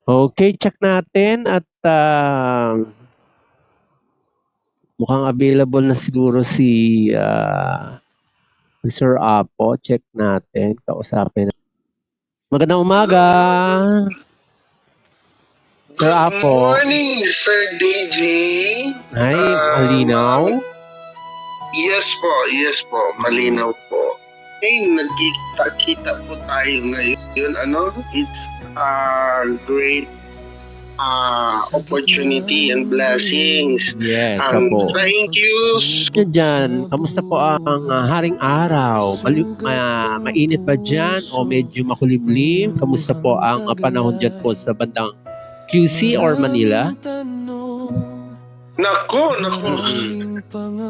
Okay, check natin at mukhang available na siguro si Sir Apo. Check natin. Kausapin. Magandang umaga, Sir Good Apo. morning, Sir DJ. Ay, malinaw. Yes po, malinaw po. Nagkita-kita po tayo ngayon. It's a great opportunity and blessings. Yes, And Apo. thank you. Yan dyan, kamusta po ang haring araw? Mainit ba dyan o medyo makulimlim? Kamusta po ang panahon dyan po sa bandang QC or Manila? Nako.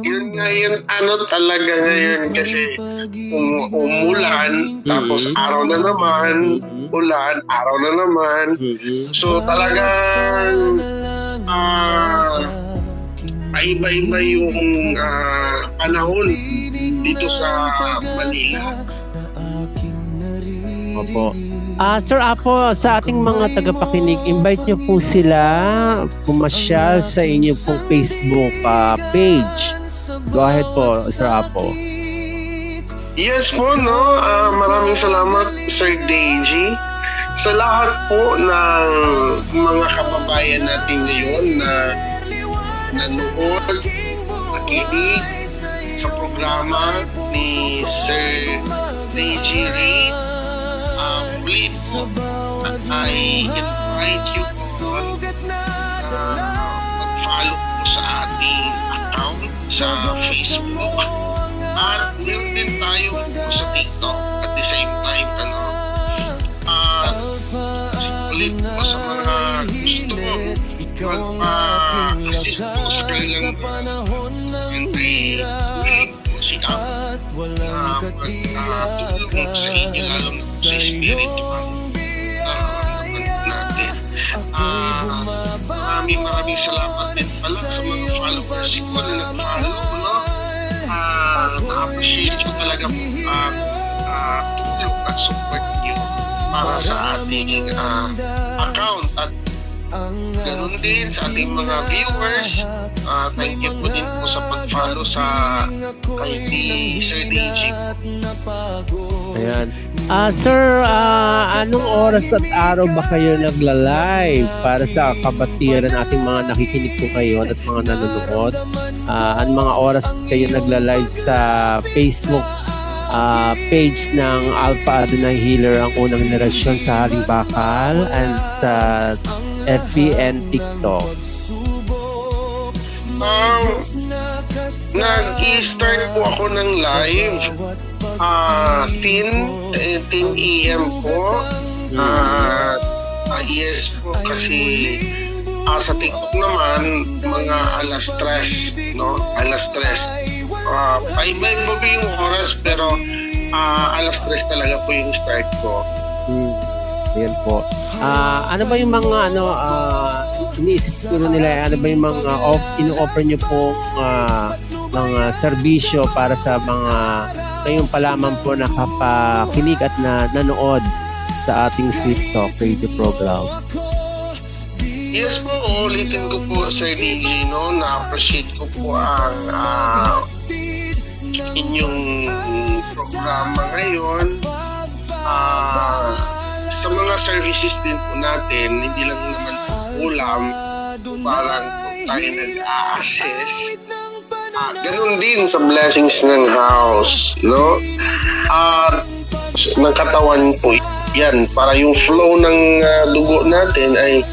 Yun ngayon, talaga ngayon kasi umulan, tapos araw na naman, ulan, araw na naman. So talagang iba-iba yung panahon dito sa Manila. Opo. Sir Apo, sa ating mga tagapakinig, invite niyo po sila pumasyal sa inyong pong Facebook page. Go ahead po, Sir Apo. Yes po, no? Maraming salamat, Sir Deji. Sa lahat po ng mga kababayan natin ngayon na nanood, nakinig sa programa ni Sir Deji Ray, muli po, I invite you po mag-follow po sa ating account sa Facebook. At meron din tayo po sa TikTok at the same time, ulit po sa mga gusto mag-assist po sa kanilang country, willing po siya mag-tulong sa inyo, lalo na po sa spiritual natin. Maraming salamat din pala sa mga followers ko na nag-follow, no? Na-appreciate ko talaga po tulong at support nyo para sa ating account at ganoon din sa ating mga viewers. Thank you po din po sa pag-follow sa kay Sir DJ. Ayan. Sir, anong oras at araw ba kayo nagla-live para sa kabatiran ating mga nakikinig po kayo at mga nanonood? Anong mga oras kayo nagla-live sa Facebook page ng Alpha Adonai Healer, ang unang generasyon sa Haring Bakal, and sa FB and TikTok? Nag-i-start po ako ng live 10 AM po. Yes po, kasi sa TikTok naman mga alas 3, no? Alas 3. Iba-iba po yung oras, pero alas 3 talaga po yung start ko. Ayan po. Ano ba yung mga iniisip siguro nila, ano ba yung mga ino-offer nyo po mga serbisyo para sa mga ngayong pa lamang po nakapakinig at nanood sa ating Sweet Talk radio program? Yes po, ulitin ko po, Sir DJ, no? Na-appreciate ko po ang inyong programa ngayon. Sa mga services din po natin, hindi lang naman po ulam, parang po tayo nag-a-assess. Ganun din sa blessings ng house, no? Ng katawan po yan, para yung flow ng dugo natin ay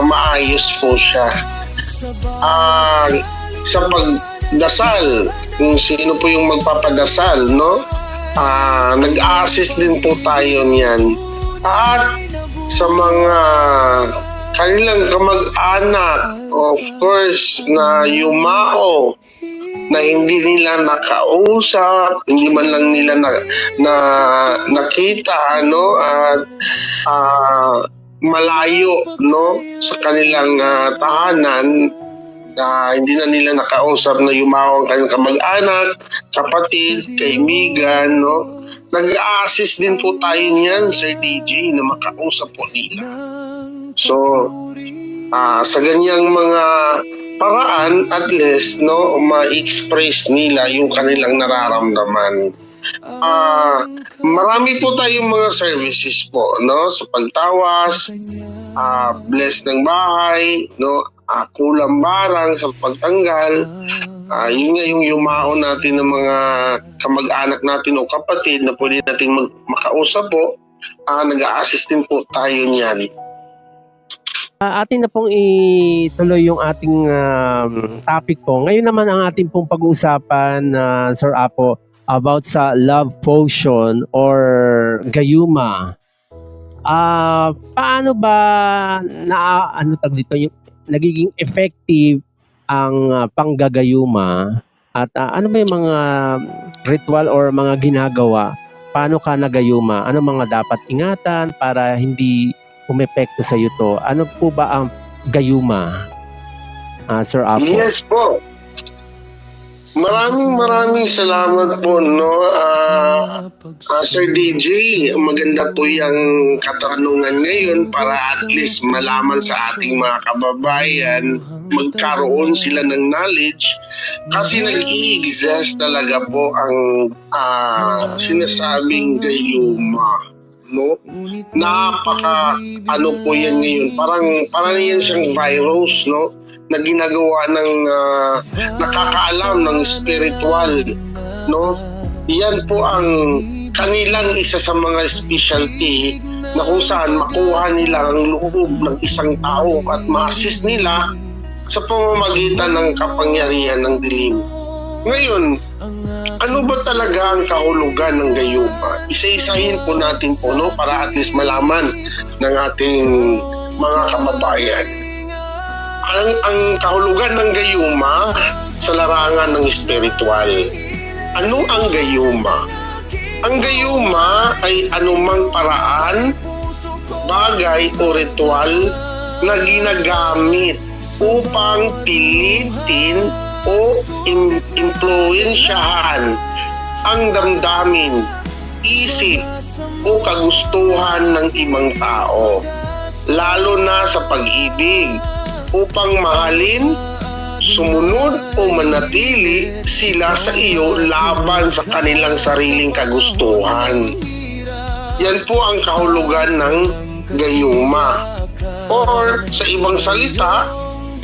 maayos po siya. Sa pagdasal, kung sino po yung magpapadasal, no? Nag-a-assist din po tayo niyan. At sa mga kanilang kamag-anak, of course, na yumao, na hindi nila nakausap, hindi man lang nila nakita, no? At malayo, no? Sa kanilang tahanan, hindi na nila nakausap, na yumao ang kanilang kamag-anak, kapatid, kaibigan, no? Nag-a-assist din po tayo niyan, Sir DJ, na makausap po nila. So, sa ganyang mga paraan, at least, no, ma-express nila yung kanilang nararamdaman. Marami po tayong mga services po, no, sa pagtawas, bless ng bahay, no, kulang barang sa pagtanggal, yun nga yung yumaon natin ng mga kamag-anak natin o kapatid na pwede natin makausap po, nag-a-assist din po tayo niyan. Atin na pong ituloy yung ating topic po. Ngayon naman ang ating pong pag-uusapan, Sir Apo, about sa love potion or gayuma. Paano ba yung nagiging effective ang panggagayuma at ano ba yung mga ritual or mga ginagawa? Paano ka nagayuma? Ano mga dapat ingatan para hindi umepekto sa iyo to? Ano po ba ang gayuma, Sir Apo? Yes po. Maraming salamat po, no, Sir DJ. Maganda po yung katanungan ngayon para at least malaman sa ating mga kababayan, magkaroon sila ng knowledge kasi nag-i-exist talaga po ang sinasabing gayuma, no? Napaka ano po yan ngayon, parang yan siyang virus, no, na ginagawa ng nakakaalam ng spiritual, no? Yan po ang kanilang isa sa mga specialty na kung saan makuha nila ang loob ng isang tao at ma-assist nila sa pamamagitan ng kapangyarihan ng dilim. Ngayon, ano ba talaga ang kahulugan ng gayuma? Isa-isahin po natin po, no, para at least malaman ng ating mga kababayan. Ang kahulugan ng gayuma sa larangan ng spiritual. Ano ang gayuma? Ang gayuma ay anumang paraan, bagay o ritual na ginagamit upang pilitin o impluwensyahan ang damdamin, isip o kagustuhan ng ibang tao, lalo na sa pag-ibig, upang mahalin, sumunod o manatili sila sa iyo laban sa kanilang sariling kagustuhan. Yan po ang kahulugan ng gayuma. Or sa ibang salita,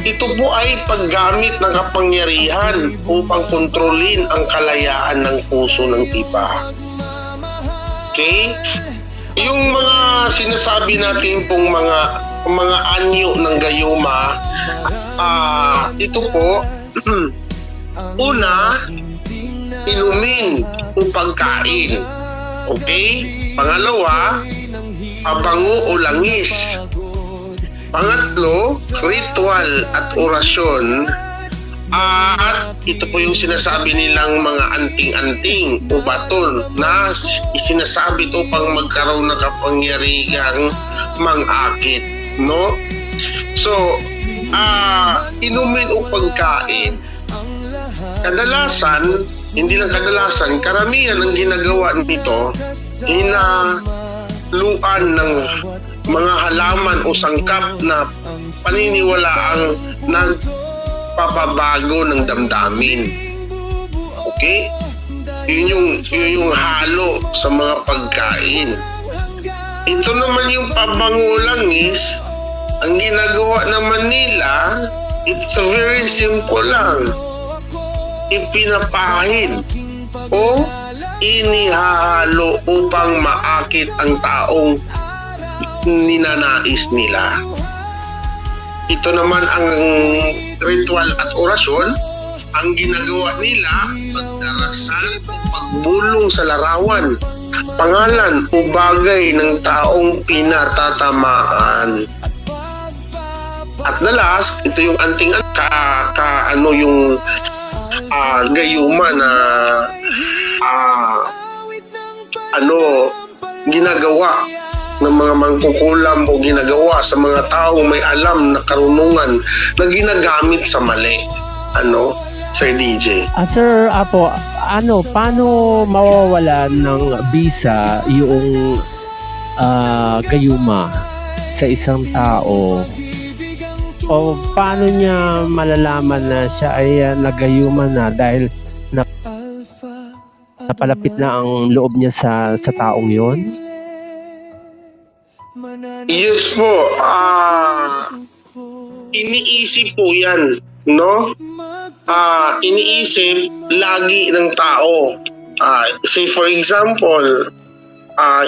ito po ay paggamit ng kapangyarihan upang kontrolin ang kalayaan ng puso ng iba. Okay? Yung mga sinasabi natin pong mga anyo ng gayuma, ito po, una, inumin o pagkain. Okay? Pangalawa, pabango o langis. Pangatlo, ritual at orasyon. At ito po yung sinasabi nilang mga anting-anting o baton na isinasabi ito pang magkaroon ng kapangyarihang mang-akit, no? So, inumin o pagkain. Kadalasan, hindi lang kadalasan, karamihan ang ginagawa nito, hinaluan ng mga halaman o sangkap na paniniwalaang nagpapabago ng damdamin. Okay? Yun yung halo sa mga pagkain. Ito naman yung pabango langis, ang ginagawa naman nila, it's very simple lang. Ipinapahid o inihahalo upang maakit ang taong ninanais nila. Ito naman ang ritual at orasyon, ang ginagawa nila, pagdarasal o pagbulong sa larawan, pangalan o bagay ng taong pinatatamaan. At the last, ito yung anting yung gayuma na ginagawa ng mga mangkukulam o ginagawa sa mga taong may alam na karunungan na ginagamit sa mali. Sir DJ? Sir Apo, paano mawawalan ng bisa yung gayuma? sa isang tao, o paano niya malalaman na siya ay nagayuma na dahil napalapit na ang loob niya sa taong yon? Yes po, iniisip po yan, no? Iniisip lagi ng tao. Say for example,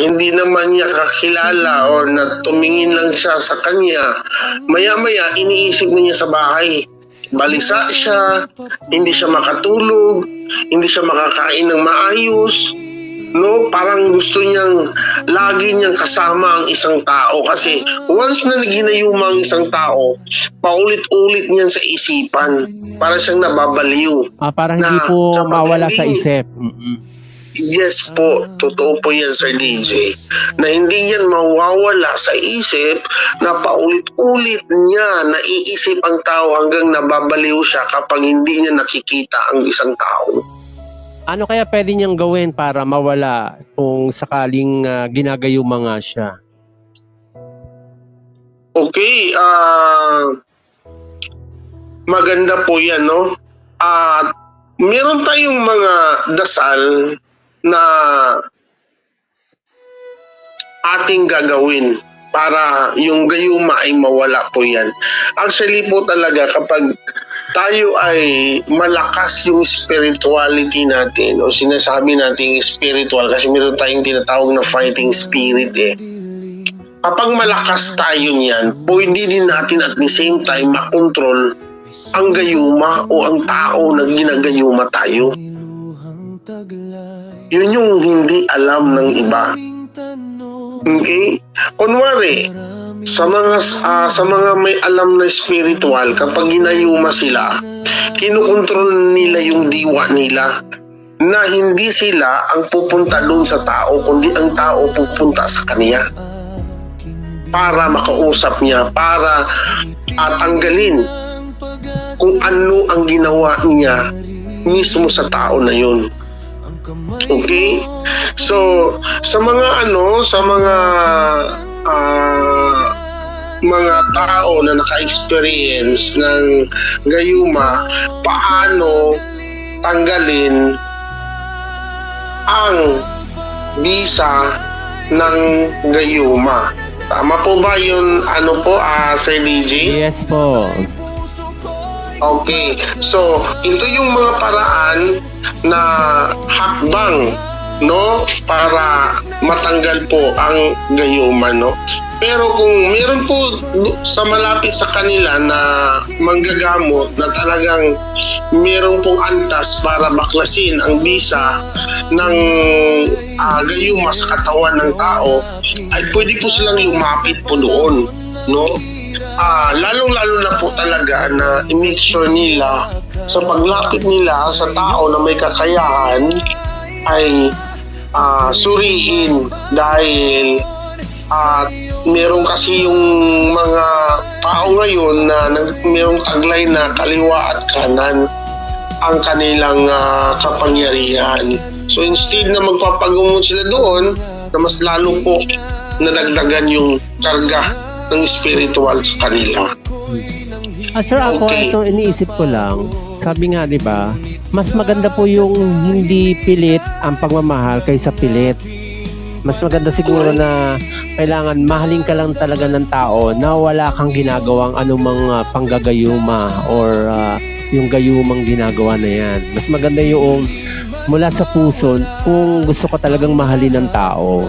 hindi naman niya kakilala or na tumingin lang siya sa kanya, maya-maya iniisip na niya sa bahay. Balisa siya, hindi siya makatulog, hindi siya makakain ng maayos, no? Parang gusto niyang lagi niyang kasama ang isang tao kasi once na ginayuma ang isang tao, paulit-ulit niyan sa isipan, para siyang nababaliw. Parang hindi Na po kapag mawala sa hindi- isip. Yes po, totoo po yan, Sir DJ. Na hindi yan mawawala sa isip, na paulit-ulit niya naiisip ang tao hanggang nababaliw siya kapag hindi niya nakikita ang isang tao. Ano kaya pwede niyang gawin para mawala kung sakaling ginagayuma nga siya? Okay, maganda po yan, no? At meron tayong mga dasal na ating gagawin para yung gayuma ay mawala po yan. Actually po talaga kapag tayo ay malakas yung spirituality natin o sinasabi natin spiritual kasi meron tayong tinatawag na fighting spirit eh. Kapag malakas tayo niyan, pwede din natin at the same time makontrol ang gayuma o ang tao na ginagayuma tayo. Yun yung hindi alam ng iba. Okay? Kunwari, sa mga may alam na spiritual, kapag ginayuma sila, kinukontrol nila yung diwa nila na hindi sila ang pupunta doon sa tao, kundi ang tao pupunta sa kanya para makausap niya, para tanggalin kung ano ang ginawa niya mismo sa tao na yun. Okay? So, sa mga mga tao na naka-experience ng gayuma, paano tanggalin ang bisa ng gayuma? Tama po ba yun, Sir DJ? Yes po. Okay, so ito yung mga paraan na hakbang, no, para matanggal po ang gayuma, no. Pero kung meron po sa malapit sa kanila na manggagamot na talagang meron pong antas para baklasin ang bisa ng gayuma sa katawan ng tao, ay pwede po silang lumapit po doon, no. Lalong-lalo na po talaga na i-make sure nila sa paglapit nila sa tao na may kakayahan ay suriin dahil meron kasi yung mga tao ngayon na merong taglay na kaliwa at kanan ang kanilang kapangyarihan. So instead na magpapagumot sila doon, na mas lalo po nadagdagan yung karga ng spiritual sa kanila. Sir, ako Okay. ito iniisip ko lang. Sabi nga, di ba, mas maganda po yung hindi pilit ang pagmamahal kaysa pilit. Mas maganda siguro na kailangan mahalin ka lang talaga ng tao na wala kang ginagawang anumang panggagayuma or yung gayumang ginagawa na yan. Mas maganda yung mula sa puso kung gusto ko talagang mahalin ng tao.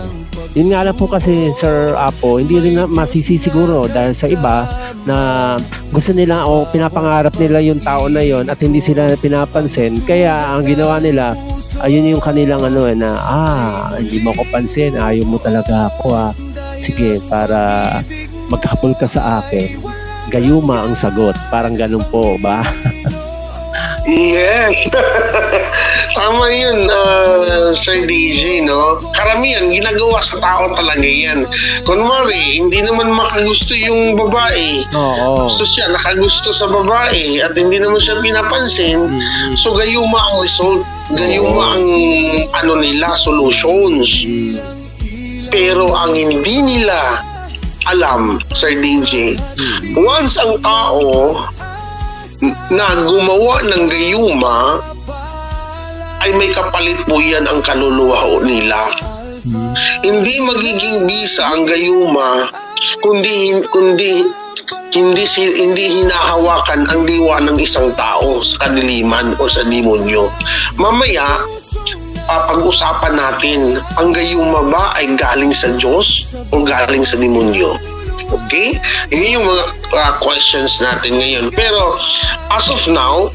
Yun nga lang po kasi, Sir Apo, hindi rin na masisisiguro dahil sa iba na gusto nila o pinapangarap nila yung tao na yon at hindi sila pinapansin. Kaya ang ginawa nila, ayun yung kanilang hindi mo ko pansin, ayaw mo talaga ako Sige, para maghabol ka sa akin. Gayuma ang sagot. Parang ganun po ba? Yes. Tama yun, Sir DJ, no? Karamihan, ginagawa sa tao talaga yan. Kunwari, hindi naman makagusto yung babae. Oo. So siya, nakagusto sa babae at hindi naman siya pinapansin. So gayuma ang result. Gayuma ang solutions. Pero ang hindi nila alam, Sir DJ, once ang tao na gumawa ng gayuma, ay may kapalit po yan ang kaluluwa ho nila. Hindi magiging bisa ang gayuma kundi hindi hinahawakan ang diwa ng isang tao sa kadiliman o sa demonyo. Mamaya, pag-usapan natin, ang gayuma ba ay galing sa Diyos o galing sa demonyo? Okay? Yun yung mga questions natin ngayon. Pero as of now,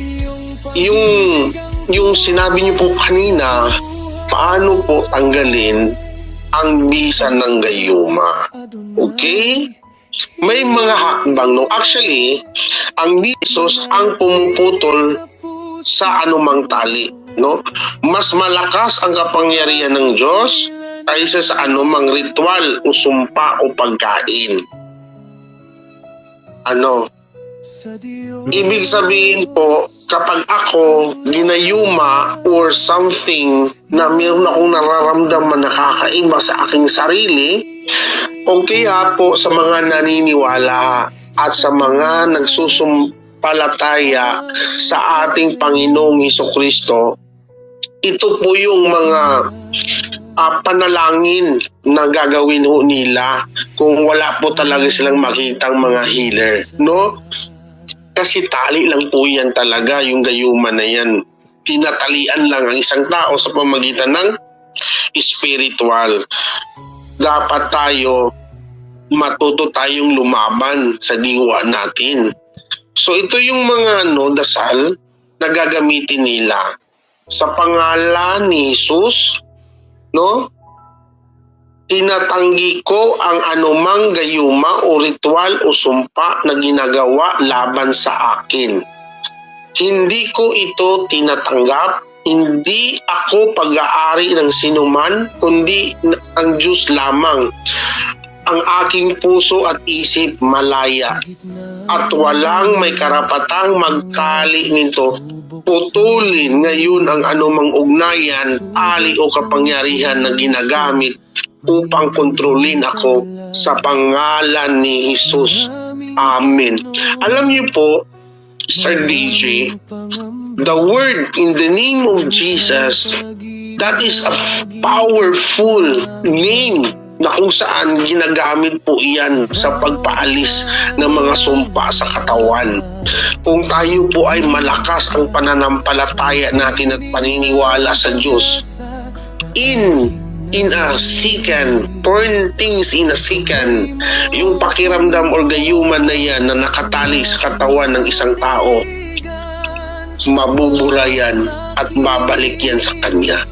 yung sinabi niyo po kanina, paano po tanggalin ang bisa ng gayuma? Okay? May mga hakbang, no? Actually, ang bisos ang pumuputol sa anumang tali, no? Mas malakas ang kapangyarihan ng Diyos kaysa sa anumang ritual o sumpa o pagkain. Ibig sabihin po, kapag ako ginayuma or something na mayroon akong nararamdaman na kakaiba sa aking sarili, okay po sa mga naniniwala at sa mga nagsusumpalataya sa ating Panginoong Hesukristo, ito po yung mga panalangin na gagawin ho nila kung wala po talaga silang makitang mga healer, no? Kasi tali lang po yan talaga, yung gayuma na yan. Tinatalian lang ang isang tao sa pamagitan ng spiritual. Dapat matuto tayong lumaban sa diwa natin. So ito yung mga dasal na gagamitin nila sa pangalan ni Jesus, no? Tinatanggi ko ang anumang gayuma o ritual o sumpa na ginagawa laban sa akin. Hindi ko ito tinatanggap. Hindi ako pag-aari ng sinuman, kundi ang Diyos lamang. Ang aking puso at isip malaya, at walang may karapatang magtali nito. Putulin ngayon ang anumang ugnayan, tali o kapangyarihan na ginagamit upang kontrolin ako sa pangalan ni Jesus. Amen. Alam niyo po, Sir DJ, the word in the name of Jesus, that is a powerful name na kung saan ginagamit po iyan sa pagpaalis ng mga sumpa sa katawan. Kung tayo po ay malakas ang pananampalataya natin at paniniwala sa Diyos, in a second, turn things in a second, yung pakiramdam or gayuman na yan na nakatali sa katawan ng isang tao, mabubura yan at babalik yan sa Kanya.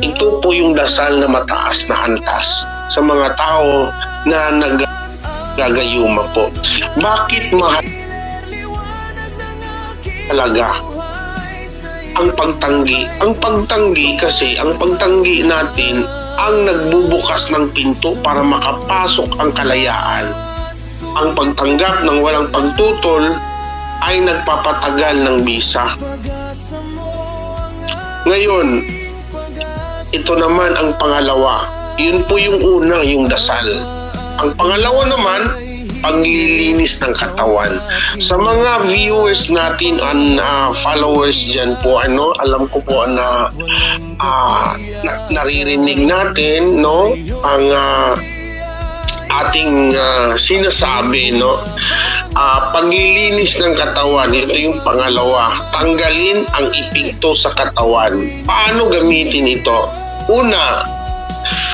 Ito po yung dasal na mataas na antas sa mga tao na naggagayuma po. Bakit mahalaga ang pagtanggi? Ang pagtanggi kasi, ang pagtanggi natin ang nagbubukas ng pinto para makapasok ang kalayaan. Ang pagtanggap ng walang pagtutol ay nagpapatagal ng bisa. Ngayon, ito naman ang pangalawa. Yun po yung una, yung dasal. Ang pangalawa naman, paglilinis ng katawan. Sa mga viewers natin and followers dyan po, alam ko po na naririnig natin, no, ang ating sinasabi, no, paglilinis ng katawan. Ito yung pangalawa. Tanggalin ang epekto sa katawan. Paano gamitin ito? Una,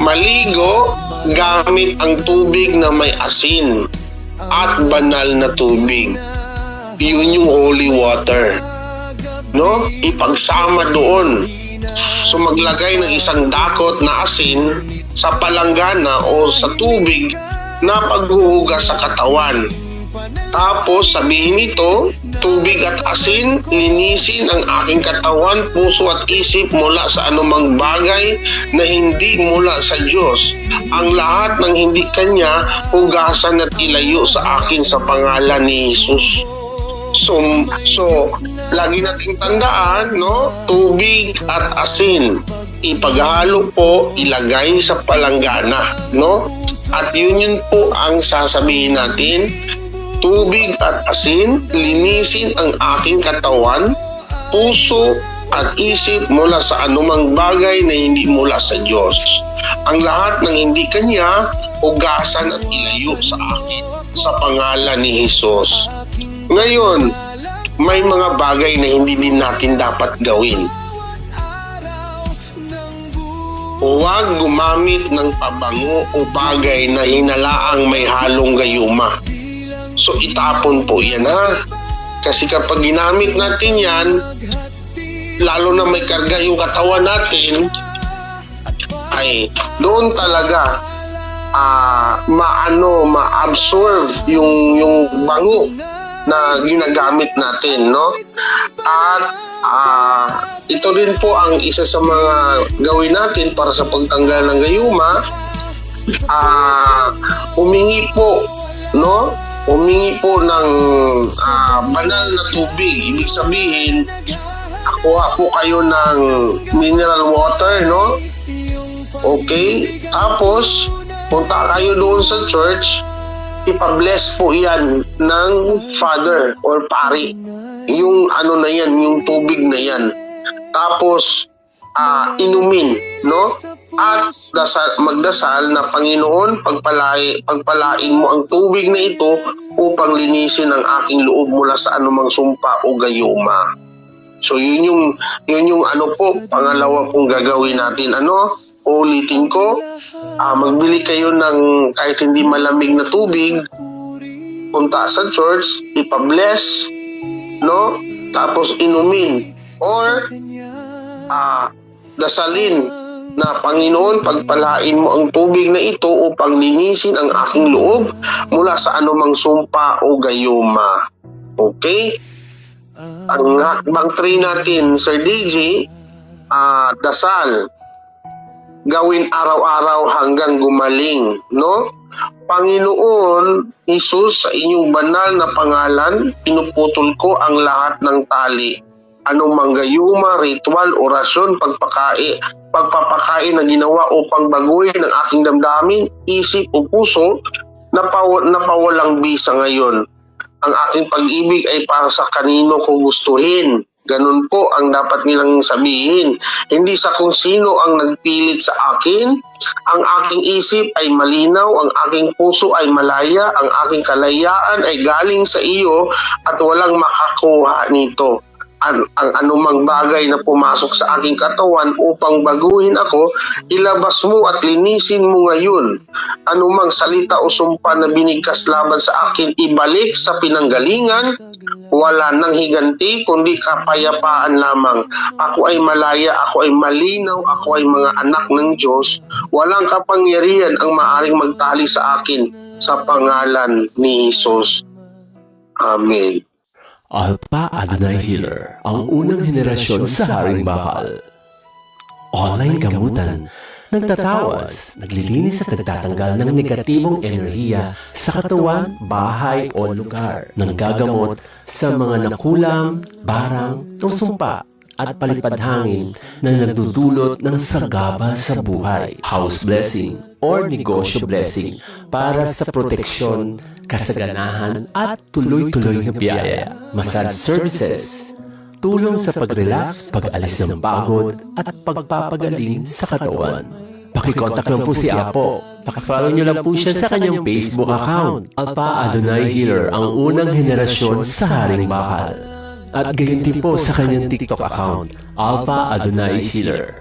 maligo gamit ang tubig na may asin at banal na tubig. Yun yung holy water, no? Ipagsama doon. So maglagay ng isang dakot na asin sa palanggana o sa tubig na paghuhugas sa katawan. Tapos sabihin ito, tubig at asin, linisin ang aking katawan, puso at isip mula sa anumang bagay na hindi mula sa Diyos. Ang lahat ng hindi Kanya, hugasan at ilayo sa akin sa pangalan ni Jesus. So lagi nating tandaan, no? Tubig at asin. Ipaghalo po, ilagay sa palanggana, no? At yun po ang sasabihin natin, tubig at asin, linisin ang aking katawan, puso at isip mula sa anumang bagay na hindi mula sa Diyos. Ang lahat ng hindi Kanya, hugasan at ilayo sa akin sa pangalan ni Jesus. Ngayon, may mga bagay na hindi din natin dapat gawin. Huwag gumamit ng pabango o bagay na hinalaang may halong gayuma. So itapon po yan, ha. Kasi kapag ginamit natin yan, lalo na may karga yung katawan natin, ay doon talaga ma-absorb yung bango na ginagamit natin, no? At ito rin po ang isa sa mga gawin natin para sa pagtanggal ng gayuma. Humingi po, no? Humingi po ng banal na tubig. Ibig sabihin, kuha po kayo ng mineral water, no? Okay? Tapos, punta kayo doon sa church, ipa-bless po yan ng father or pari. Yung ano na yan, yung tubig na yan. Tapos, inumin, no? At magdasal na, Panginoon, pagpalain mo ang tubig na ito upang linisin ang aking loob mula sa anumang sumpa o gayuma. So, yun yung ano po, pangalawa pong gagawin natin. Ulitin ko, magbili kayo ng kahit hindi malamig na tubig, punta sa church, ipa-bless, no? Tapos inumin or dasalin na, Panginoon, pagpalain mo ang tubig na ito upang linisin ang aking loob mula sa anumang sumpa o gayuma. Okay? Ang hakbang 3 natin, Sir DJ, dasal. Gawin araw-araw hanggang gumaling, no? Panginoon Jesus, sa inyong banal na pangalan, pinuputol ko ang lahat ng tali. Anong manggayuma, ritual, orasyon, pagpapakain na ginawa upang baguhin ang aking damdamin, isip o puso, napawalang bisa ngayon. Ang aking pag-ibig ay para sa kanino ko gustuhin. Ganun po ang dapat nilang sabihin. Hindi sa kung sino ang nagpilit sa akin. Ang aking isip ay malinaw, ang aking puso ay malaya, ang aking kalayaan ay galing sa iyo at walang makakuha nito. Ang anumang bagay na pumasok sa aking katawan upang baguhin ako, ilabas mo at linisin mo ngayon. Anumang salita o sumpa na binigkas laban sa akin, ibalik sa pinanggalingan. Wala nang higanti, kundi kapayapaan lamang. Ako ay malaya, ako ay malinaw, ako ay mga anak ng Diyos. Walang kapangyarihan ang maaring magtali sa akin sa pangalan ni Jesus. Amen. Alpha Adonai Healer, ang unang henerasyon sa Haring Bakal. Online gamutan, nagtatawas, naglilinis at nagtatanggal ng negatibong enerhiya sa katawan, bahay o lugar. Nanggagamot sa mga nakulam, barang o sumpa at palipadhangin na nagdudulot ng sagaba sa buhay. House blessing or negosyo blessing para sa proteksyon, kasaganahan at tuloy-tuloy na biyaya. Massage services, tulong sa pag-relax, pag-alis ng pagod at pagpapagaling sa katawan. Pakikontak lang po si Apo. Pakifollow nyo lang po siya sa kanyang Facebook account. Alpha Adonai Healer, ang unang henerasyon sa Haring Bakal. At gayon din po sa kanyang TikTok account, Alpha Adonai Healer.